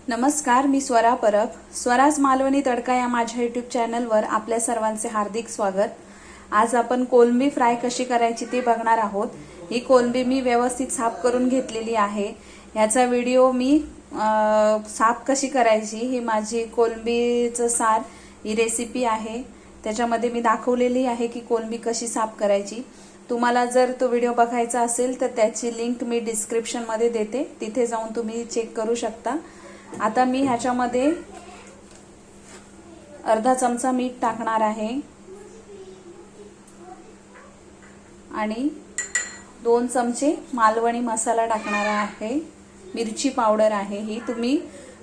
नमस्कार, मी स्वरा परब. स्वराज मालवणी तडका या माझ्या यूट्यूब चॅनलवर आपल्या सर्वांचे हार्दिक स्वागत. आज आपण कोलंबी फ्राय कशी करायची ते बघणार आहोत. ही कोलंबी मी व्यवस्थित साफ करून घेतलेली आहे. याचा व्हिडिओ मी साफ कशी करायची ही माझी कोलंबीचं सार ही रेसिपी आहे. त्याच्यामध्ये मी दाखवलेली आहे की कोलंबी कशी साफ करायची. तुम्हाला जर तो व्हिडिओ बघायचा असेल तर त्याची लिंक मी डिस्क्रिप्शन मध्ये देते, तिथे जाऊन तुम्ही चेक करू शकता. आता मी ह्याच्यामध्ये अर्धा चमचा मीठ टाकणार आहे आणि 2 चमचे मालवणी मसाला टाकणार आहे. मिरची पावडर आहे, ही तुम्ही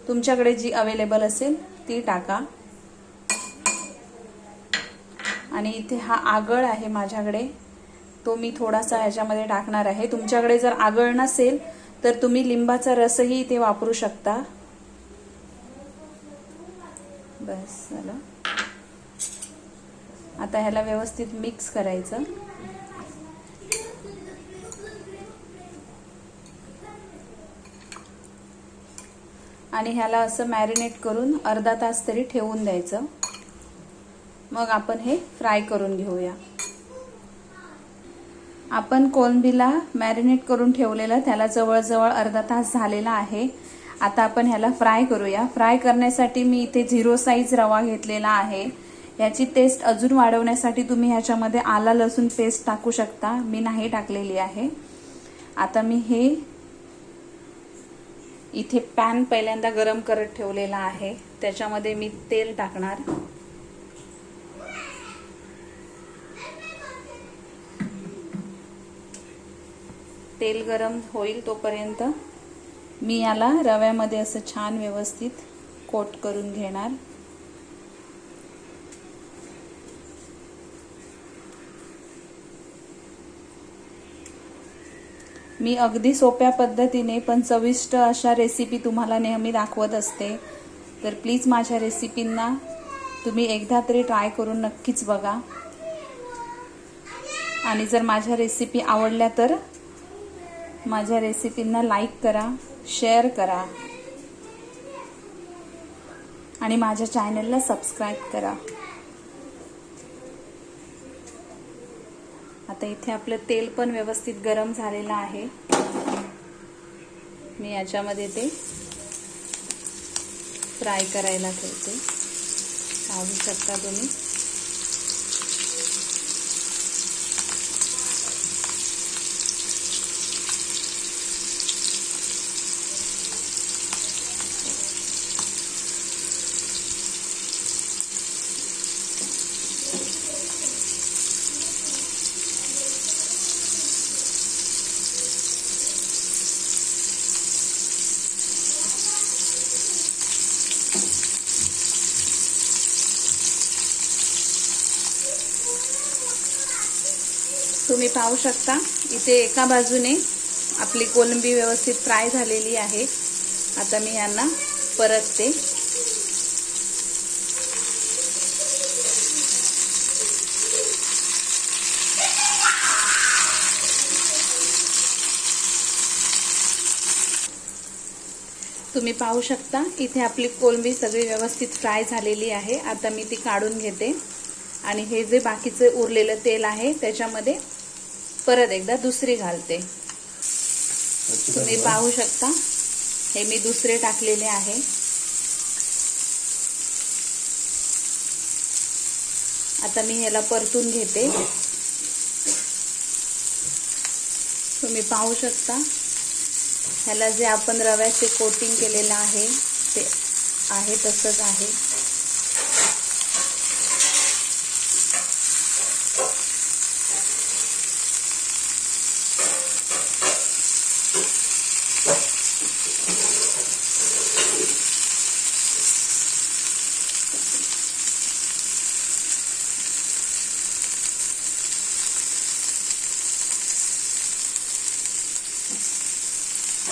तुमच्याकडे जी अवेलेबल असेल ती टाका. आणि इथे हा आगळ आहे माझ्याकडे, तो मी थोडासा ह्याच्यामध्ये टाकणार आहे. तुमच्याकडे जर आगळ नसेल तर तुम्ही लिंबाचा रसही इथे वापरू शकता. बस झालं. आता ह्याला व्यवस्थित मिक्स करायचं. आणि ह्याला असं मॅरिनेट करून अर्धा तास तरी ठेवून द्यायचं. मग आपण हे फ्राय करून घेऊया. आपण कोलंबीला मॅरिनेट करून ठेवलेलं त्याला जवळजवळ अर्धा तास झालेला आहे. आता आपण ह्याला फ्राय करूया. फ्राय करण्यासाठी मी इथे 0 साईज रवा घेतलेला आहे. याची टेस्ट अजून वाढवण्यासाठी तुम्ही ह्याच्यामध्ये आला लसूण पेस्ट टाकू शकता, मी नाही टाकलेली आहे. आता मी हे इथे पॅन पहिल्यांदा गरम करत ठेवलेला आहे, त्याच्यामध्ये मी तेल टाकणार. तेल गरम होईल तोपर्यंत मी याला रव्यामध्ये असं छान व्यवस्थित कोट करून घेणार. मी अगदी सोप्या पद्धतीने पण चविष्ट अशा रेसिपी तुम्हाला नेहमी दाखवत असते, तर प्लीज माझ्या रेसिपींना तुम्ही एकदा तरी ट्राय करून नक्कीच बघा. आणि जर माझ्या रेसिपी आवडल्या तर माझ्या रेसिपींना लाईक करा, शेअर करा आणि माझ्या चॅनलला सबस्क्राईब करा. आता इथे आपलं तेल पण व्यवस्थित गरम झालेलं आहे. मी याच्यामध्ये ते फ्राय करायला ठेवते. पाहू शकता तुम्ही. तुम्ही पाहू शकता इथे एका बाजूने आपली कोलंबी व्यवस्थित फ्राय झालेली आहे. आता मी यांना परतते. तुम्ही पाहू शकता इथे आपली कोलंबी सगळी व्यवस्थित फ्राय झालेली आहे. आता मी ती काढून घेते आणि हे जे बाकीचे उरलेलं तेल आहे त्याच्यामध्ये परत एकदा दुसरी घालते. तुम्ही पाहू शकता हे मी दुसरे टाकलेले आहे. आता मी ह्याला परतून घेते. तुम्ही पाहू शकता ह्याला जे आपण रव्याचे कोटिंग केलेलं आहे ते आहे तसंच आहे.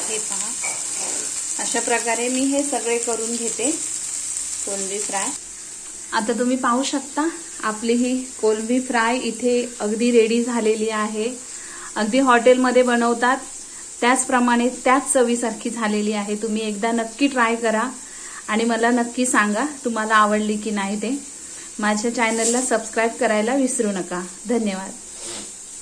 हे पहा, अशा प्रकारे मी हे सगळे करून घेते कोलंबी फ्राय. आता तुम्ही पाहू शकता आपली ही कोलंबी फ्राय इथे अगदी रेडी झालेली आहे. अगदी हॉटेलमध्ये बनवतात त्याचप्रमाणे त्याच चवीसारखी झालेली आहे। तुम्ही एकदा नक्की ट्राय करा आणि मला नक्की सांगा तुम्हाला आवडली की नाही ते। माझ्या चॅनलला सबस्क्राइब करायला विसरू नका। धन्यवाद।